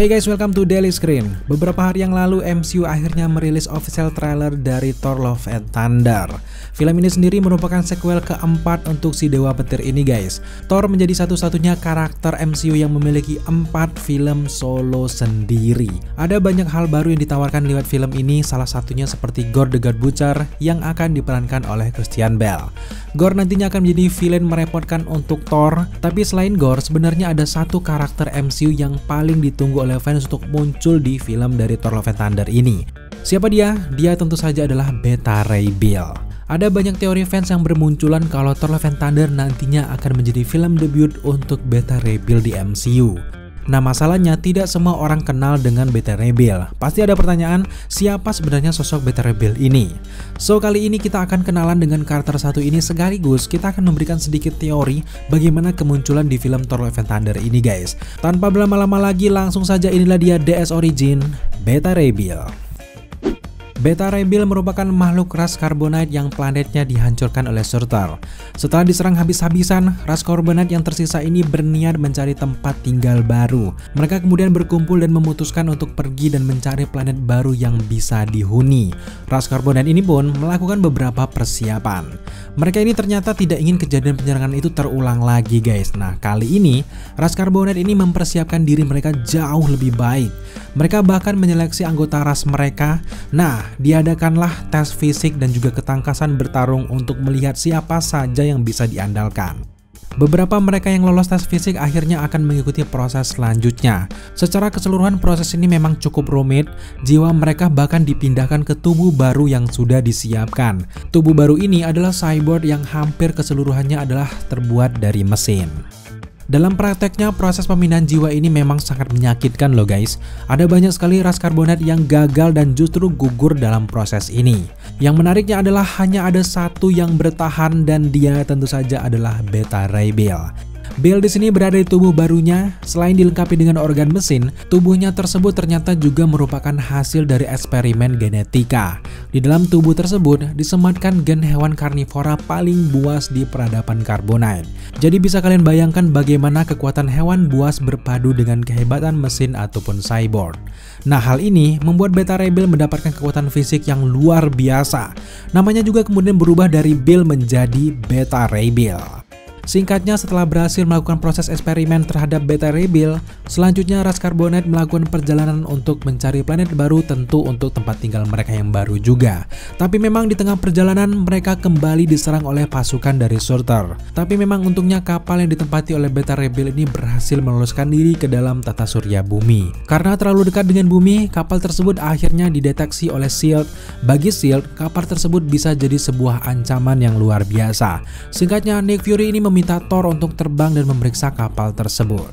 Hey guys, welcome to Daily Screen. Beberapa hari yang lalu MCU akhirnya merilis official trailer dari Thor Love and Thunder. Film ini sendiri merupakan sequel keempat untuk si Dewa Petir ini guys. Thor menjadi satu-satunya karakter MCU yang memiliki 4 film solo sendiri. Ada banyak hal baru yang ditawarkan lewat film ini, salah satunya seperti Gorr the God Butcher yang akan diperankan oleh Christian Bale. Gorr nantinya akan menjadi villain merepotkan untuk Thor, tapi selain Gorr sebenarnya ada satu karakter MCU yang paling ditunggu oleh fans untuk muncul di film dari Thor Love and Thunder ini. Siapa dia? Dia tentu saja adalah Beta Ray Bill. Ada banyak teori fans yang bermunculan kalau Thor Love and Thunder nantinya akan menjadi film debut untuk Beta Ray Bill di MCU. Nah masalahnya tidak semua orang kenal dengan Beta Ray Bill. Pasti ada pertanyaan, siapa sebenarnya sosok Beta Ray Bill ini? So kali ini kita akan kenalan dengan karakter satu ini sekaligus kita akan memberikan sedikit teori bagaimana kemunculan di film Thor Love and Thunder ini guys. Tanpa berlama-lama lagi langsung saja inilah dia DS Origin Beta Ray Bill. Beta Ray Bill merupakan makhluk ras Carbonite yang planetnya dihancurkan oleh Surtur. Setelah diserang habis-habisan, ras Carbonite yang tersisa ini berniat mencari tempat tinggal baru. Mereka kemudian berkumpul dan memutuskan untuk pergi dan mencari planet baru yang bisa dihuni. Ras Carbonite ini pun melakukan beberapa persiapan. Mereka ini ternyata tidak ingin kejadian penyerangan itu terulang lagi guys. Nah kali ini, ras Carbonite ini mempersiapkan diri mereka jauh lebih baik. Mereka bahkan menyeleksi anggota ras mereka. Nah, diadakanlah tes fisik dan juga ketangkasan bertarung untuk melihat siapa saja yang bisa diandalkan. Beberapa mereka yang lolos tes fisik akhirnya akan mengikuti proses selanjutnya. Secara keseluruhan proses ini memang cukup rumit, jiwa mereka bahkan dipindahkan ke tubuh baru yang sudah disiapkan. Tubuh baru ini adalah cyborg yang hampir keseluruhannya adalah terbuat dari mesin. Dalam prakteknya proses pemindahan jiwa ini memang sangat menyakitkan loh guys. Ada banyak sekali ras Carbonite yang gagal dan justru gugur dalam proses ini. Yang menariknya adalah hanya ada satu yang bertahan dan dia tentu saja adalah Beta Ray Bill. Bill di sini berada di tubuh barunya. Selain dilengkapi dengan organ mesin, tubuhnya tersebut ternyata juga merupakan hasil dari eksperimen genetika. Di dalam tubuh tersebut disematkan gen hewan karnivora paling buas di peradaban Carbonite. Jadi bisa kalian bayangkan bagaimana kekuatan hewan buas berpadu dengan kehebatan mesin ataupun cyborg. Nah hal ini membuat Beta Ray Bill mendapatkan kekuatan fisik yang luar biasa. Namanya juga kemudian berubah dari Bill menjadi Beta Ray Bill. Singkatnya, setelah berhasil melakukan proses eksperimen terhadap Beta Ray Bill, selanjutnya ras Carbonite melakukan perjalanan untuk mencari planet baru, tentu untuk tempat tinggal mereka yang baru juga. Tapi memang di tengah perjalanan mereka kembali diserang oleh pasukan dari Surtur. Tapi memang untungnya kapal yang ditempati oleh Beta Ray Bill ini berhasil meloloskan diri ke dalam tata surya bumi. Karena terlalu dekat dengan bumi, kapal tersebut akhirnya dideteksi oleh S.H.I.E.L.D. Bagi S.H.I.E.L.D., kapal tersebut bisa jadi sebuah ancaman yang luar biasa. Singkatnya, Nick Fury ini meminta Thor untuk terbang dan memeriksa kapal tersebut.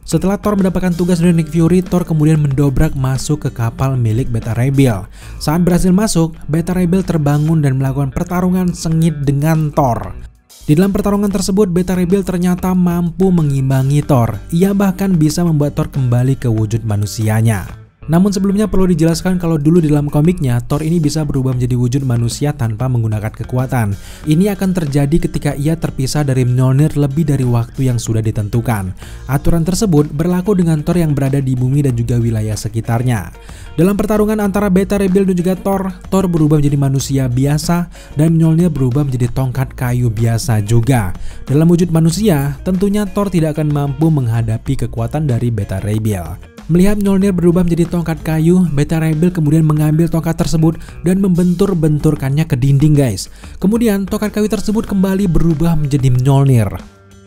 Setelah Thor mendapatkan tugas dari Nick Fury, Thor kemudian mendobrak masuk ke kapal milik Beta Ray Bill. Saat berhasil masuk, Beta Ray Bill terbangun dan melakukan pertarungan sengit dengan Thor. Di dalam pertarungan tersebut, Beta Ray Bill ternyata mampu mengimbangi Thor. Ia bahkan bisa membuat Thor kembali ke wujud manusianya. Namun sebelumnya perlu dijelaskan kalau dulu di dalam komiknya Thor ini bisa berubah menjadi wujud manusia tanpa menggunakan kekuatan. Ini akan terjadi ketika ia terpisah dari Mjolnir lebih dari waktu yang sudah ditentukan. Aturan tersebut berlaku dengan Thor yang berada di bumi dan juga wilayah sekitarnya. Dalam pertarungan antara Beta Ray Bill dan juga Thor berubah menjadi manusia biasa dan Mjolnir berubah menjadi tongkat kayu biasa juga. Dalam wujud manusia, tentunya Thor tidak akan mampu menghadapi kekuatan dari Beta Ray Bill. Melihat Mjolnir berubah menjadi tongkat kayu, Beta Ray Bill kemudian mengambil tongkat tersebut dan membentur-benturkannya ke dinding guys. Kemudian tongkat kayu tersebut kembali berubah menjadi Mjolnir.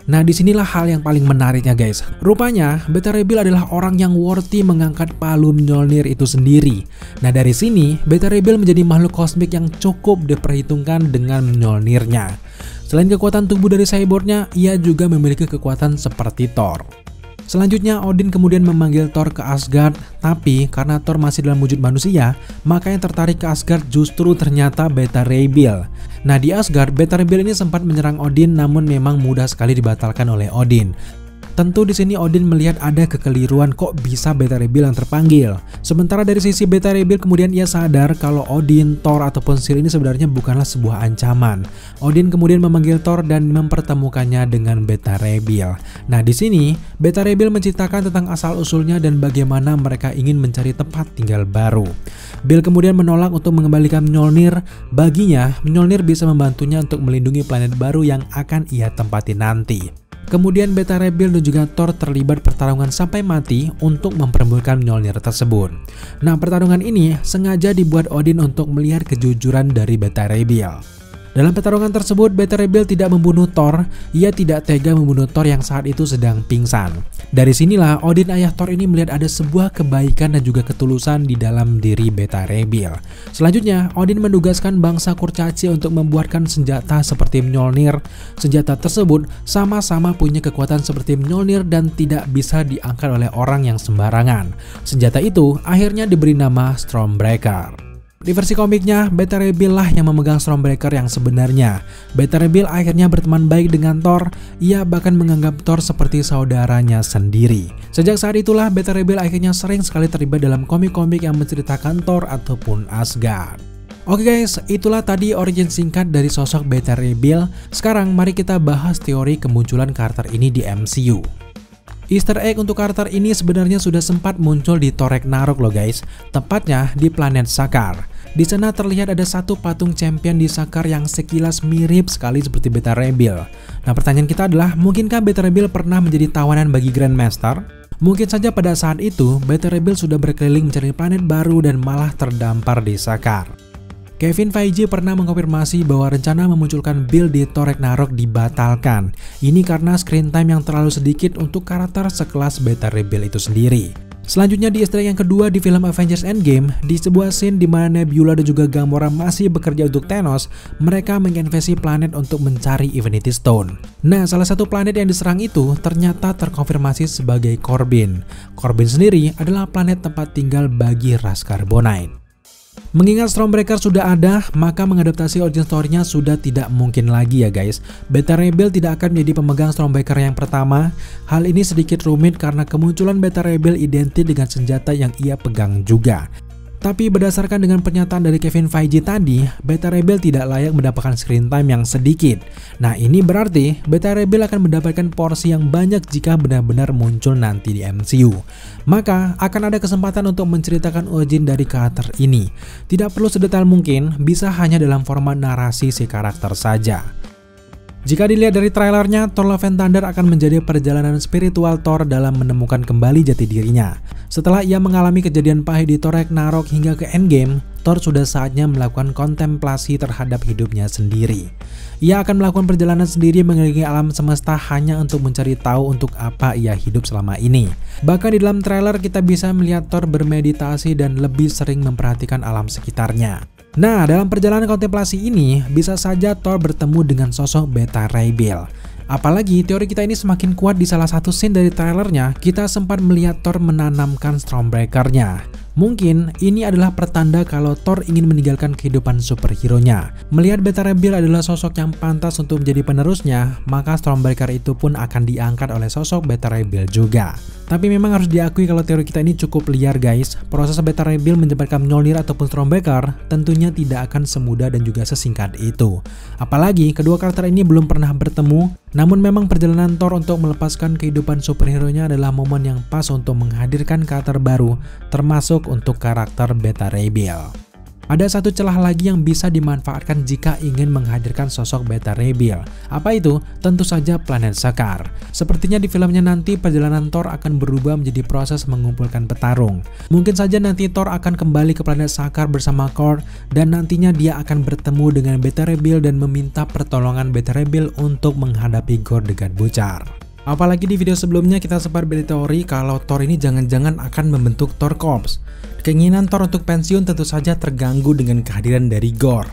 Nah disinilah hal yang paling menariknya guys. Rupanya Beta Ray Bill adalah orang yang worthy mengangkat palu Mjolnir itu sendiri. Nah dari sini Beta Ray Bill menjadi makhluk kosmik yang cukup diperhitungkan dengan Mjolnirnya. Selain kekuatan tubuh dari cyborgnya, ia juga memiliki kekuatan seperti Thor. Selanjutnya Odin kemudian memanggil Thor ke Asgard, tapi karena Thor masih dalam wujud manusia, maka yang tertarik ke Asgard justru ternyata Beta Ray Bill. Nah di Asgard, Beta Ray Bill ini sempat menyerang Odin namun memang mudah sekali dibatalkan oleh Odin. Tentu di sini Odin melihat ada kekeliruan, kok bisa Beta Ray Bill yang terpanggil. Sementara dari sisi Beta Ray Bill kemudian ia sadar kalau Odin, Thor ataupun Seal ini sebenarnya bukanlah sebuah ancaman. Odin kemudian memanggil Thor dan mempertemukannya dengan Beta Ray Bill. Nah di sini Beta Ray Bill menceritakan tentang asal usulnya dan bagaimana mereka ingin mencari tempat tinggal baru. Bill kemudian menolak untuk mengembalikan Mjolnir. Baginya Mjolnir bisa membantunya untuk melindungi planet baru yang akan ia tempati nanti. Kemudian Beta Ray Bill dan juga Thor terlibat pertarungan sampai mati untuk memperebutkan Mjolnir tersebut. Nah, pertarungan ini sengaja dibuat Odin untuk melihat kejujuran dari Beta Ray Bill. Dalam pertarungan tersebut, Beta Ray Bill tidak membunuh Thor. Ia tidak tega membunuh Thor yang saat itu sedang pingsan. Dari sinilah Odin ayah Thor ini melihat ada sebuah kebaikan dan juga ketulusan di dalam diri Beta Ray Bill. Selanjutnya, Odin menugaskan bangsa kurcaci untuk membuatkan senjata seperti Mjolnir. Senjata tersebut sama-sama punya kekuatan seperti Mjolnir dan tidak bisa diangkat oleh orang yang sembarangan. Senjata itu akhirnya diberi nama Stormbreaker. Di versi komiknya, Beta Ray Bill lah yang memegang Stormbreaker yang sebenarnya. Beta Ray Bill akhirnya berteman baik dengan Thor. Ia bahkan menganggap Thor seperti saudaranya sendiri. Sejak saat itulah Beta Ray Bill akhirnya sering sekali terlibat dalam komik-komik yang menceritakan Thor ataupun Asgard. Oke guys, itulah tadi origin singkat dari sosok Beta Ray Bill. Sekarang mari kita bahas teori kemunculan karakter ini di MCU. Easter egg untuk karakter ini sebenarnya sudah sempat muncul di Thor Ragnarok loh guys, tepatnya di planet Sakaar. Di sana terlihat ada satu patung champion di Sakaar yang sekilas mirip sekali seperti Beta Ray Bill. Nah pertanyaan kita adalah, mungkinkah Beta Ray Bill pernah menjadi tawanan bagi Grandmaster? Mungkin saja pada saat itu Beta Ray Bill sudah berkeliling mencari planet baru dan malah terdampar di Sakaar. Kevin Feige pernah mengkonfirmasi bahwa rencana memunculkan Bill di Thor Ragnarok dibatalkan. Ini karena screen time yang terlalu sedikit untuk karakter sekelas Beta Ray Bill itu sendiri. Selanjutnya di easter egg yang kedua di film Avengers Endgame, di sebuah scene di mana Nebula dan juga Gamora masih bekerja untuk Thanos, mereka menginvasi planet untuk mencari Infinity Stone. Nah, salah satu planet yang diserang itu ternyata terkonfirmasi sebagai Corbin. Corbin sendiri adalah planet tempat tinggal bagi ras Carbonite. Mengingat Stormbreaker sudah ada, maka mengadaptasi origin story-nya sudah tidak mungkin lagi ya guys. Beta Ray Bill tidak akan menjadi pemegang Stormbreaker yang pertama. Hal ini sedikit rumit karena kemunculan Beta Ray Bill identik dengan senjata yang ia pegang juga. Tapi berdasarkan dengan pernyataan dari Kevin Feige tadi, Beta Ray Bill tidak layak mendapatkan screen time yang sedikit. Nah ini berarti Beta Ray Bill akan mendapatkan porsi yang banyak jika benar-benar muncul nanti di MCU. Maka akan ada kesempatan untuk menceritakan origin dari karakter ini. Tidak perlu sedetail mungkin, bisa hanya dalam format narasi si karakter saja. Jika dilihat dari trailernya, Thor Love and Thunder akan menjadi perjalanan spiritual Thor dalam menemukan kembali jati dirinya. Setelah ia mengalami kejadian pahit di Thor Ragnarok hingga ke Endgame, Thor sudah saatnya melakukan kontemplasi terhadap hidupnya sendiri. Ia akan melakukan perjalanan sendiri mengelilingi alam semesta hanya untuk mencari tahu untuk apa ia hidup selama ini. Bahkan di dalam trailer kita bisa melihat Thor bermeditasi dan lebih sering memperhatikan alam sekitarnya. Nah, dalam perjalanan kontemplasi ini, bisa saja Thor bertemu dengan sosok Beta Ray Bill. Apalagi teori kita ini semakin kuat di salah satu scene dari trailernya, kita sempat melihat Thor menanamkan Stormbreaker-nya. Mungkin ini adalah pertanda kalau Thor ingin meninggalkan kehidupan superhero-nya. Melihat Beta Ray Bill adalah sosok yang pantas untuk menjadi penerusnya, maka Stormbreaker itu pun akan diangkat oleh sosok Beta Ray Bill juga. Tapi memang harus diakui kalau teori kita ini cukup liar guys. Proses Beta Ray Bill mendapatkan Mjolnir ataupun Stormbreaker tentunya tidak akan semudah dan juga sesingkat itu. Apalagi kedua karakter ini belum pernah bertemu. Namun memang perjalanan Thor untuk melepaskan kehidupan superhero-nya adalah momen yang pas untuk menghadirkan karakter baru, termasuk untuk karakter Beta Ray Bill. Ada satu celah lagi yang bisa dimanfaatkan jika ingin menghadirkan sosok Beta Ray Bill. Apa itu? Tentu saja planet Sakaar. Sepertinya di filmnya nanti perjalanan Thor akan berubah menjadi proses mengumpulkan petarung. Mungkin saja nanti Thor akan kembali ke planet Sakaar bersama Korg dan nantinya dia akan bertemu dengan Beta Ray Bill dan meminta pertolongan Beta Ray Bill untuk menghadapi Gorr the God Butcher. Apalagi di video sebelumnya kita sempat berteori kalau Thor ini jangan-jangan akan membentuk Thor Corps. Keinginan Thor untuk pensiun tentu saja terganggu dengan kehadiran dari Gorr.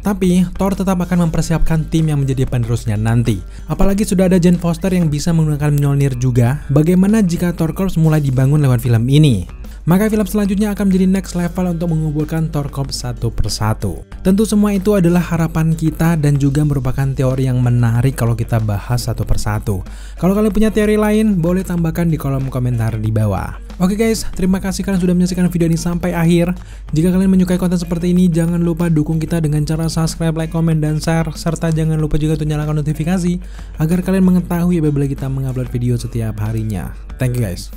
Tapi Thor tetap akan mempersiapkan tim yang menjadi penerusnya nanti. Apalagi sudah ada Jane Foster yang bisa menggunakan Mjolnir juga. Bagaimana jika Thor Corps mulai dibangun lewat film ini? maka film selanjutnya akan menjadi next level untuk mengumpulkan Thor Corps satu persatu. Tentu semua itu adalah harapan kita dan juga merupakan teori yang menarik kalau kita bahas satu persatu. Kalau kalian punya teori lain, boleh tambahkan di kolom komentar di bawah. Oke guys, terima kasih kalian sudah menyaksikan video ini sampai akhir. Jika kalian menyukai konten seperti ini, jangan lupa dukung kita dengan cara subscribe, like, komen, dan share. Serta jangan lupa juga untuk nyalakan notifikasi agar kalian mengetahui apabila kita mengupload video setiap harinya. Thank you guys.